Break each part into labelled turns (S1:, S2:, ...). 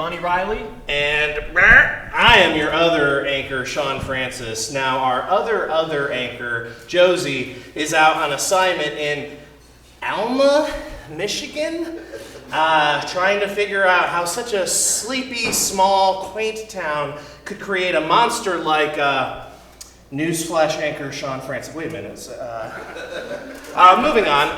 S1: Lonnie Riley.
S2: And I am your other anchor, Sean Francis. Now, our other anchor, Josie, is out on assignment in Alma, Michigan, trying to figure out how such a sleepy, small, quaint town could create a monster like NewsFlash anchor Sean Francis. Wait a minute. Moving on.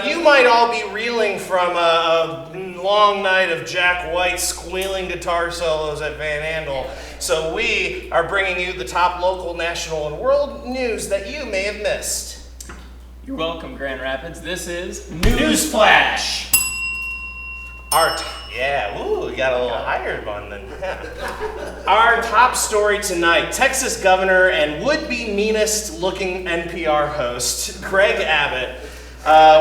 S2: You might all be reeling from a long night of Jack White squealing guitar solos at Van Andel. So we are bringing you the top local, national, and world news that you may have missed.
S1: You're welcome, Grand Rapids. This is NewsFlash.
S2: We got a little higher one than that. Our top story tonight, Texas governor and would-be meanest-looking NPR host, Gregg Abbott,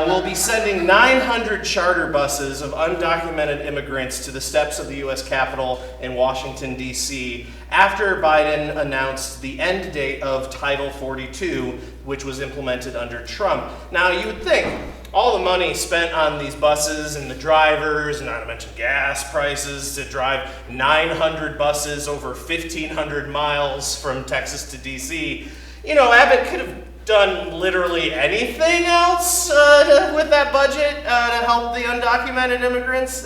S2: will be sending 900 charter buses of undocumented immigrants to the steps of the U.S. Capitol in Washington, D.C., after Biden announced the end date of Title 42, which was implemented under Trump. Now, you would think all the money spent on these buses and the drivers, and not to mention gas prices, to drive 900 buses over 1,500 miles from Texas to D.C., Abbott could have done literally anything else with that budget to help the undocumented immigrants.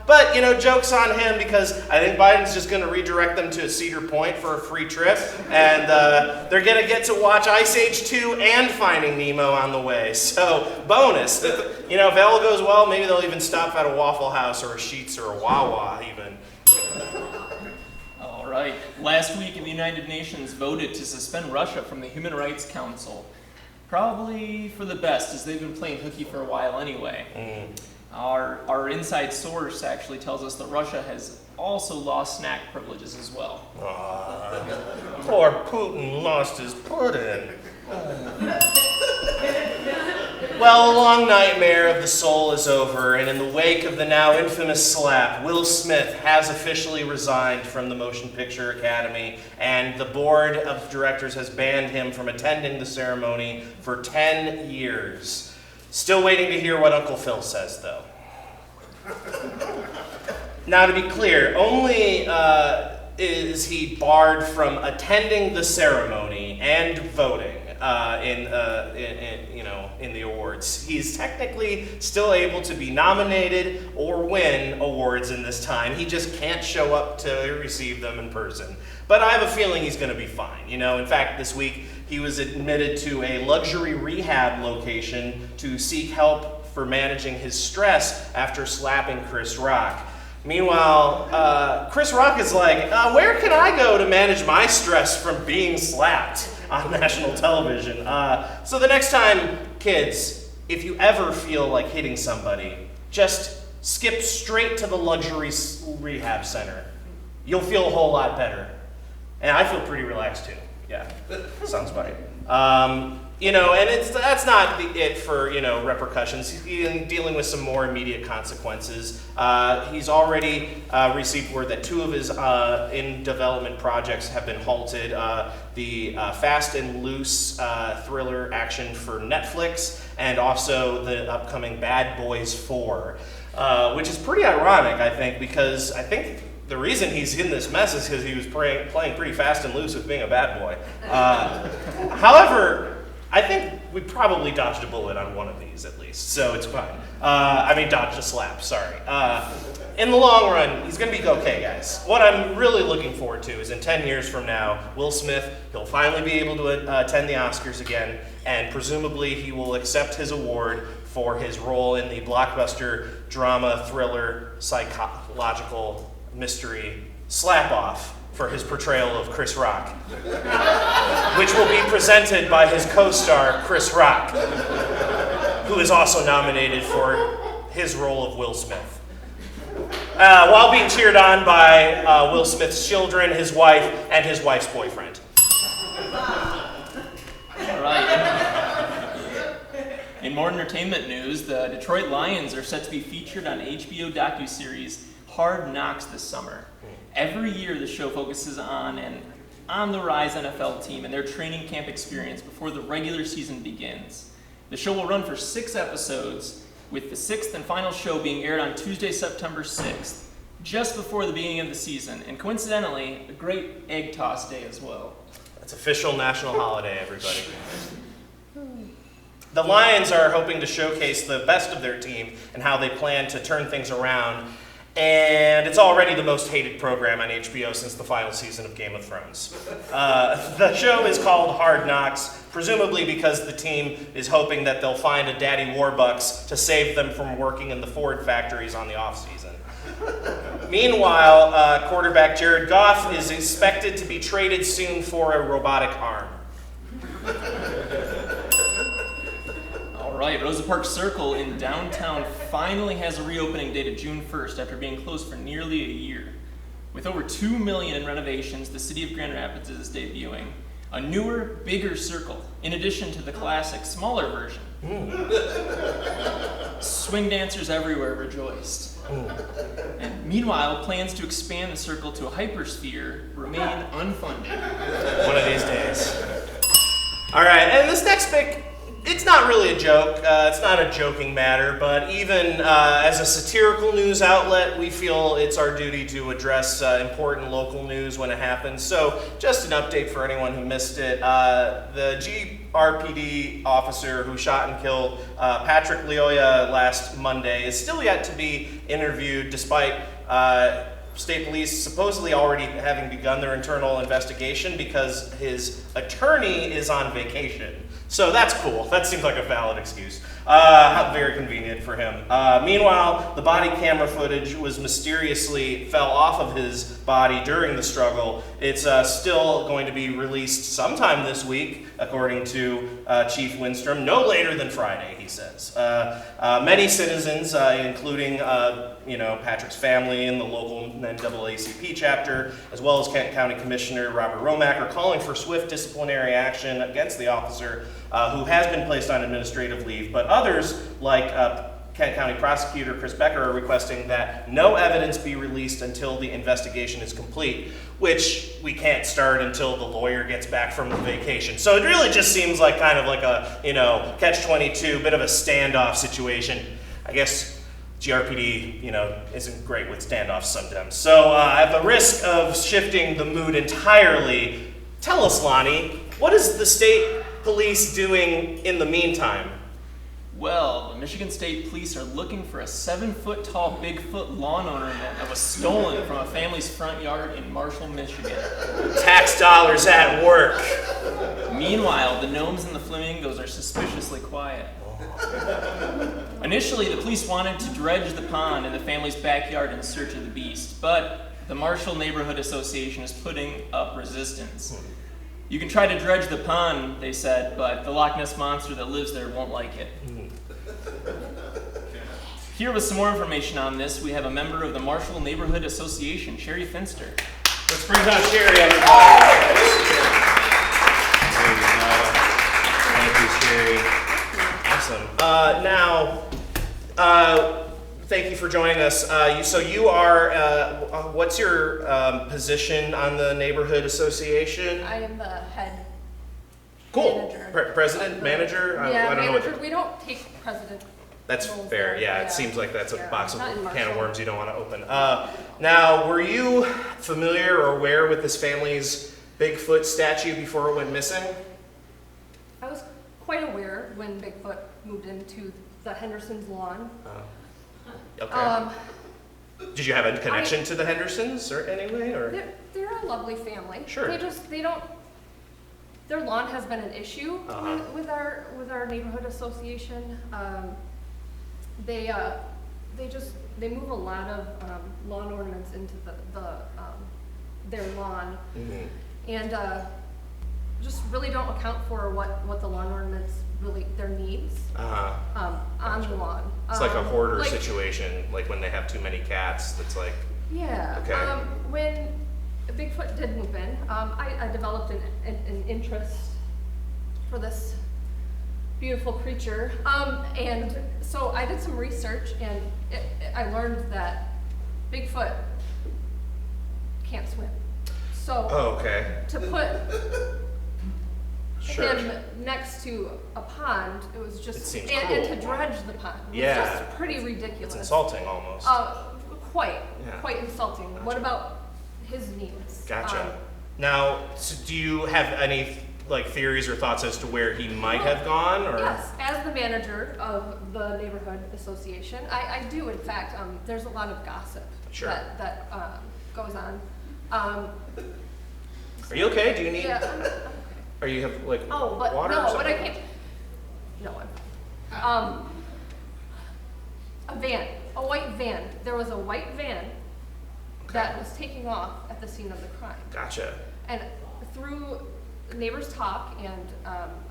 S2: But, joke's on him, because I think Biden's just going to redirect them to Cedar Point for a free trip. And they're going to get to watch Ice Age 2 and Finding Nemo on the way. So, bonus. If all goes well, maybe they'll even stop at a Waffle House or a Sheetz or a Wawa even.
S1: All right. Last week, the United Nations voted to suspend Russia from the Human Rights Council. Probably for the best, as they've been playing hooky for a while anyway. Our inside source actually tells us that Russia has also lost snack privileges as well.
S2: Poor Putin lost his pudding. Well, a long nightmare of the soul is over, and in the wake of the now infamous slap, Will Smith has officially resigned from the Motion Picture Academy, and the board of directors has banned him from attending the ceremony for 10 years. Still waiting to hear what Uncle Phil says, though. Now, to be clear, only is he barred from attending the ceremony and voting in the awards. He's technically still able to be nominated or win awards in this time. He just can't show up to receive them in person. But I have a feeling he's going to be fine. In fact, this week he was admitted to a luxury rehab location to seek help for managing his stress after slapping Chris Rock. Meanwhile, Chris Rock is like, where can I go to manage my stress from being slapped on national television? So the next time, kids, if you ever feel like hitting somebody, just skip straight to the luxury rehab center. You'll feel a whole lot better. And I feel pretty relaxed too. Yeah, sounds right. And that's not it for, repercussions. He's dealing with some more immediate consequences. He's already received word that 2 of his in-development projects have been halted. The Fast and Loose thriller action for Netflix, and also the upcoming Bad Boys 4, which is pretty ironic, I think, because I think the reason he's in this mess is because he was playing pretty fast and loose with being a bad boy. However, I think we probably dodged a bullet on one of these at least, so it's fine. Dodged a slap, sorry. In the long run, he's going to be okay, guys. What I'm really looking forward to is in 10 years from now, Will Smith, he'll finally be able to attend the Oscars again, and presumably he will accept his award for his role in the blockbuster drama, thriller, psychological mystery Slap-Off for his portrayal of Chris Rock, which will be presented by his co-star, Chris Rock, who is also nominated for his role of Will Smith. While being cheered on by Will Smith's children, his wife, and his wife's boyfriend.
S1: All right. In more entertainment news, the Detroit Lions are set to be featured on HBO docuseries Hard Knocks this summer. Every year, the show focuses on an on-the-rise NFL team and their training camp experience before the regular season begins. The show will run for 6 episodes, with the 6th and final show being aired on Tuesday, September 6th. just before the beginning of the season, and coincidentally, a great egg toss day as well.
S2: It's official national holiday, everybody. The Lions are hoping to showcase the best of their team and how they plan to turn things around. And it's already the most hated program on HBO since the final season of Game of Thrones. The show is called Hard Knocks, presumably because the team is hoping that they'll find a Daddy Warbucks to save them from working in the Ford factories on the offseason. Meanwhile, quarterback Jared Goff is expected to be traded soon for a robotic arm.
S1: All right, Rosa Park Circle in downtown finally has a reopening date of June 1st after being closed for nearly a year. With over $2 million in renovations, the city of Grand Rapids is debuting a newer, bigger circle, in addition to the classic, smaller version. Swing dancers everywhere rejoiced. And meanwhile, plans to expand the circle to a hypersphere remain unfunded.
S2: One of these days. All right, and this next pick, it's not really a joke. It's not a joking matter, but even as a satirical news outlet, we feel it's our duty to address important local news when it happens. So just an update for anyone who missed it. The GRPD officer who shot and killed Patrick Leoya last Monday is still yet to be interviewed, despite state police supposedly already having begun their internal investigation because his attorney is on vacation. So that's cool. That seems like a valid excuse. Very convenient for him. Meanwhile, the body camera footage was mysteriously fell off of his body during the struggle. It's still going to be released sometime this week, according to Chief Windstrom, no later than Friday, he says. Many citizens, including Patrick's family and the local NAACP chapter, as well as Kent County Commissioner Robert Romack, are calling for swift disciplinary action against the officer who has been placed on administrative leave. But others, like Kent County Prosecutor Chris Becker, are requesting that no evidence be released until the investigation is complete, which we can't start until the lawyer gets back from the vacation. So it really just seems like kind of like a, catch-22, bit of a standoff situation. I guess GRPD, isn't great with standoffs sometimes. So at the risk of shifting the mood entirely, tell us, Lonnie, what is the state police doing in the meantime?
S1: Well, the Michigan State Police are looking for a 7-foot-tall Bigfoot lawn ornament that was stolen from a family's front yard in Marshall, Michigan.
S2: Tax dollars at work.
S1: Meanwhile, the gnomes and the flamingos are suspiciously quiet. Initially, the police wanted to dredge the pond in the family's backyard in search of the beast, but the Marshall Neighborhood Association is putting up resistance. You can try to dredge the pond, they said, but the Loch Ness Monster that lives there won't like it. Here with some more information on this, we have a member of the Marshall Neighborhood Association, Sherry Finster.
S2: Let's bring down Sherry, everybody. Thank you, Sherry. Awesome. Thank you for joining us. You are, what's your position on the Neighborhood Association?
S3: I am the head
S2: Cool.
S3: manager.
S2: President, manager?
S3: Yeah,
S2: I don't know
S3: manager.
S2: what.
S3: We don't take president.
S2: That's
S3: roles
S2: fair.
S3: there.
S2: Yeah, it seems like that's a
S3: Yeah,
S2: box of
S3: not in
S2: can of
S3: Marshall.
S2: worms you don't want to open. Now, were you familiar or aware with this family's Bigfoot statue before it went missing?
S3: I was quite aware when Bigfoot moved into the Henderson's lawn.
S2: Okay. Did you have a connection to the Hendersons or anyway, or?
S3: They're a lovely family.
S2: Sure.
S3: They don't. Their lawn has been an issue with our neighborhood association. They move a lot of lawn ornaments into their lawn, and just really don't account for what the lawn ornaments really their needs on the lawn.
S2: It's like a hoarder situation, like when they have too many cats. That's like.
S3: Yeah.
S2: Okay.
S3: When Bigfoot did move in, I developed an interest for this beautiful creature, and so I did some research, and I learned that Bigfoot can't swim. So to put him next to a pond, it was just
S2: It seems
S3: and
S2: cool.
S3: to dredge the pond was
S2: Yeah.
S3: just pretty ridiculous.
S2: It's insulting almost.
S3: quite insulting.
S2: Gotcha.
S3: What about his needs?
S2: Gotcha. Now, so do you have any like theories or thoughts as to where he might have gone? Or?
S3: Yes, as the manager of the neighborhood association, I do. In fact, there's a lot of gossip
S2: Sure.
S3: that goes on.
S2: Are you okay? Do you need?
S3: Yeah. I'm okay.
S2: Are you have like
S3: Oh, but
S2: water? or
S3: no,
S2: something?
S3: but I can't. No, I'm fine. A van, a white van. There was a white van that was taking off at the scene of the crime.
S2: Gotcha.
S3: And through neighbors' talk, and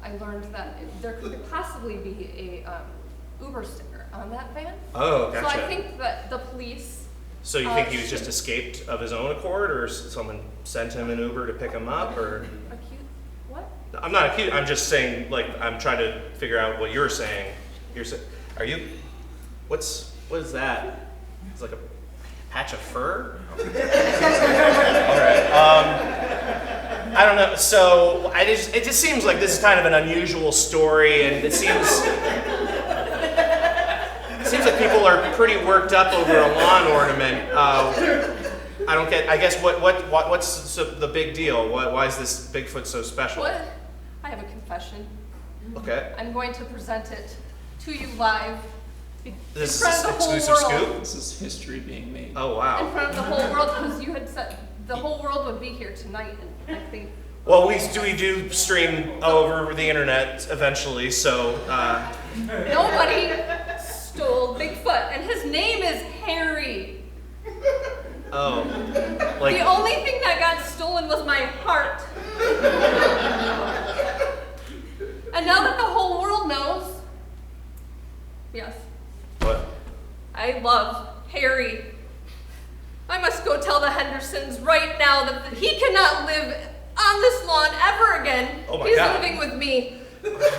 S3: I learned that there could possibly be a Uber sticker on that van.
S2: Oh, gotcha.
S3: So I think that the police.
S2: So you think he was just escaped of his own accord, or someone sent him an Uber to pick him up, or?
S3: Acute? What?
S2: I'm not accused. I'm just saying, like, I'm trying to figure out what you're saying. You're saying, are you? What is that? It's like a patch of fur. All right. I don't know. So it just seems like this is kind of an unusual story, and it seems like people are pretty worked up over a lawn ornament. I don't get. I guess what's the big deal? Why is this Bigfoot so special?
S3: What? I have a confession.
S2: Okay.
S3: I'm going to present it to you live.
S2: This
S3: in
S2: is
S3: front of the whole
S2: exclusive
S3: world.
S2: scoop.
S1: This is history being made.
S2: Oh
S3: In
S2: wow.
S3: front of the whole world, because you had said the whole world would be here tonight, and I think.
S2: Well, we do stream over the internet eventually, so.
S3: Nobody stole Bigfoot, and his name is Harry.
S2: Oh. Like.
S3: The only thing that got stolen was my heart. And now that the whole world knows, yes,
S2: What?
S3: I love Harry. I must go tell the Hendersons right now that he cannot live on this lawn ever again.
S2: Oh my
S3: He's
S2: God.
S3: living with me.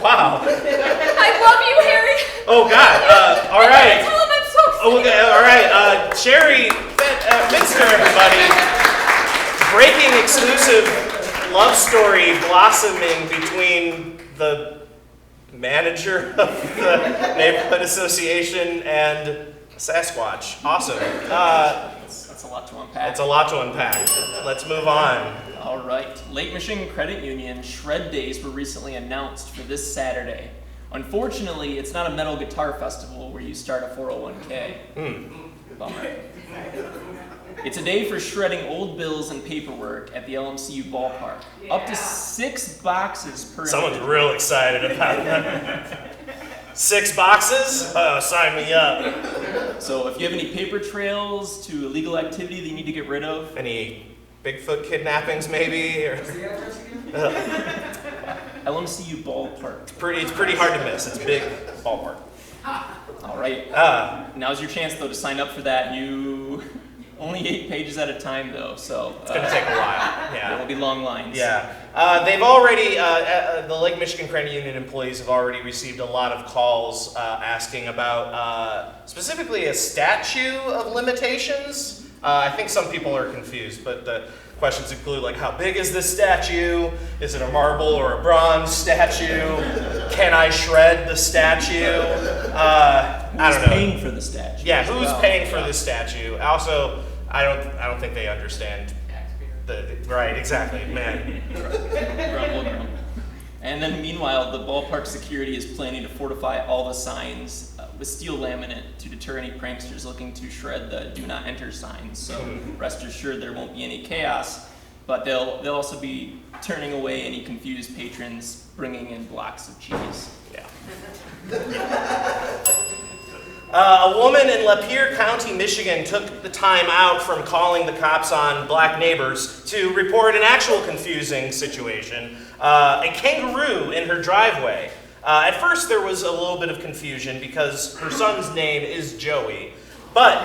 S2: Wow.
S3: I love you, Harry.
S2: Oh God. All
S3: I
S2: right.
S3: tell him I'm so excited.
S2: Oh, okay. All right. Sherry Finster, everybody. Breaking exclusive love story blossoming between the manager of the neighborhood association and Sasquatch. Awesome.
S1: That's a lot to unpack.
S2: It's a lot to unpack. Let's move on.
S1: All right. Lake Michigan Credit Union Shred Days were recently announced for this Saturday. Unfortunately, it's not a metal guitar festival where you start a 401k. Bummer. It's a day for shredding old bills and paperwork at the LMCU Ballpark. Up to 6 boxes per
S2: Someone's
S1: individual.
S2: real excited about that. 6 boxes? Oh, sign me up.
S1: So if you have any paper trails to illegal activity that you need to get rid of,
S2: Any Bigfoot kidnappings, maybe? Or
S1: LMCU Ballpark.
S2: it's pretty hard to miss. It's a big ballpark.
S1: All right. Now's your chance, though, to sign up for that. You only 8 pages at a time, though, so
S2: It's gonna take a while.
S1: there
S2: Yeah.
S1: will be long lines.
S2: Yeah. They've already, the Lake Michigan Credit Union employees have already received a lot of calls asking about specifically a statute of limitations. I think some people are confused, but the questions include like, how big is this statue? Is it a marble or a bronze statue? Can I shred the statue? I
S1: Who's
S2: don't know.
S1: paying for the statue?
S2: Yeah,
S1: as
S2: who's
S1: well?
S2: paying for this statue? Also, I don't think they understand. Right, exactly, man.
S1: Grumble, grumble. And then meanwhile, the ballpark security is planning to fortify all the signs with steel laminate to deter any pranksters looking to shred the do not enter signs. So rest assured there won't be any chaos, but they'll also be turning away any confused patrons bringing in blocks of cheese.
S2: Yeah. A woman in Lapeer County, Michigan took the time out from calling the cops on black neighbors to report an actual confusing situation. A kangaroo in her driveway. At first there was a little bit of confusion because her son's name is Joey. But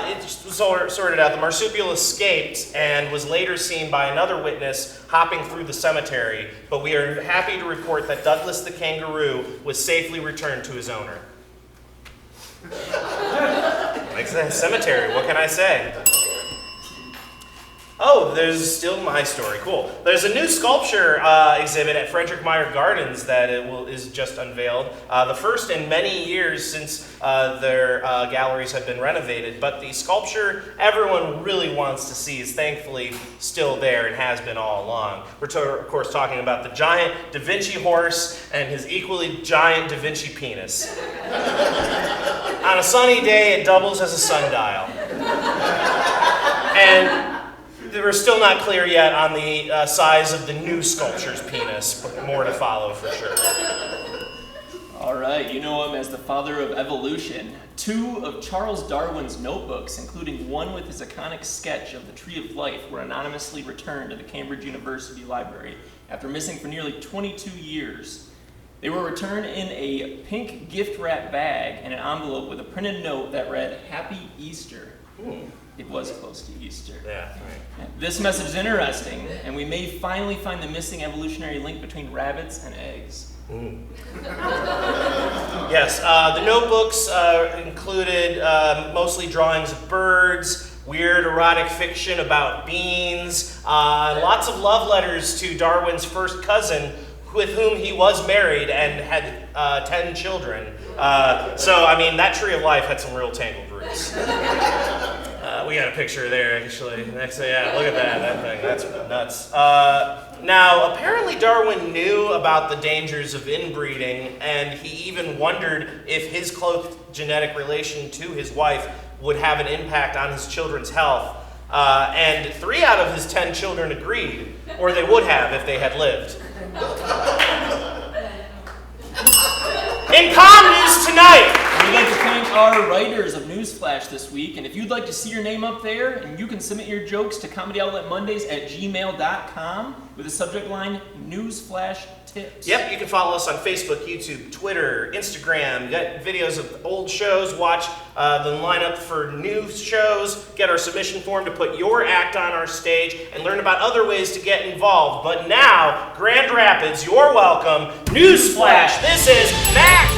S2: it sorted out. The marsupial escaped and was later seen by another witness hopping through the cemetery. But we are happy to report that Douglas the kangaroo was safely returned to his owner. Like the cemetery, what can I say? Oh, there's still my story. Cool. There's a new sculpture exhibit at Frederick Meijer Gardens that is just unveiled. The first in many years since their galleries have been renovated. But the sculpture everyone really wants to see is thankfully still there and has been all along. We're of course talking about the giant Da Vinci horse and his equally giant Da Vinci penis. On a sunny day, it doubles as a sundial. And we're still not clear yet on the size of the new sculpture's penis, but more to follow for sure.
S1: All right, you know him as the father of evolution. 2 of Charles Darwin's notebooks, including one with his iconic sketch of the Tree of Life, were anonymously returned to the Cambridge University Library after missing for nearly 22 years. They were returned in a pink gift wrap bag and an envelope with a printed note that read, "Happy Easter." It was close to Easter.
S2: Yeah, right.
S1: This message is interesting, and we may finally find the missing evolutionary link between rabbits and eggs.
S2: Yes, the notebooks included mostly drawings of birds, weird erotic fiction about beans, lots of love letters to Darwin's first cousin, with whom he was married and had 10 children. So, I mean, that Tree of Life had some real tangled roots. We got a picture there, actually. Next, yeah, look at that thing. That's nuts. Now, apparently Darwin knew about the dangers of inbreeding, and he even wondered if his close genetic relation to his wife would have an impact on his children's health. And 3 out of his 10 children agreed, or they would have if they had lived. In Com News tonight!
S1: We'd like to thank our writers of NewsFlash this week, and if you'd like to see your name up there, and you can submit your jokes to comedyoutletmondays@gmail.com with the subject line, NewsFlash Tips.
S2: Yep, you can follow us on Facebook, YouTube, Twitter, Instagram. You got videos of old shows, watch the lineup for new shows, get our submission form to put your act on our stage, and learn about other ways to get involved. But now, Grand Rapids, you're welcome. NewsFlash, this is Max!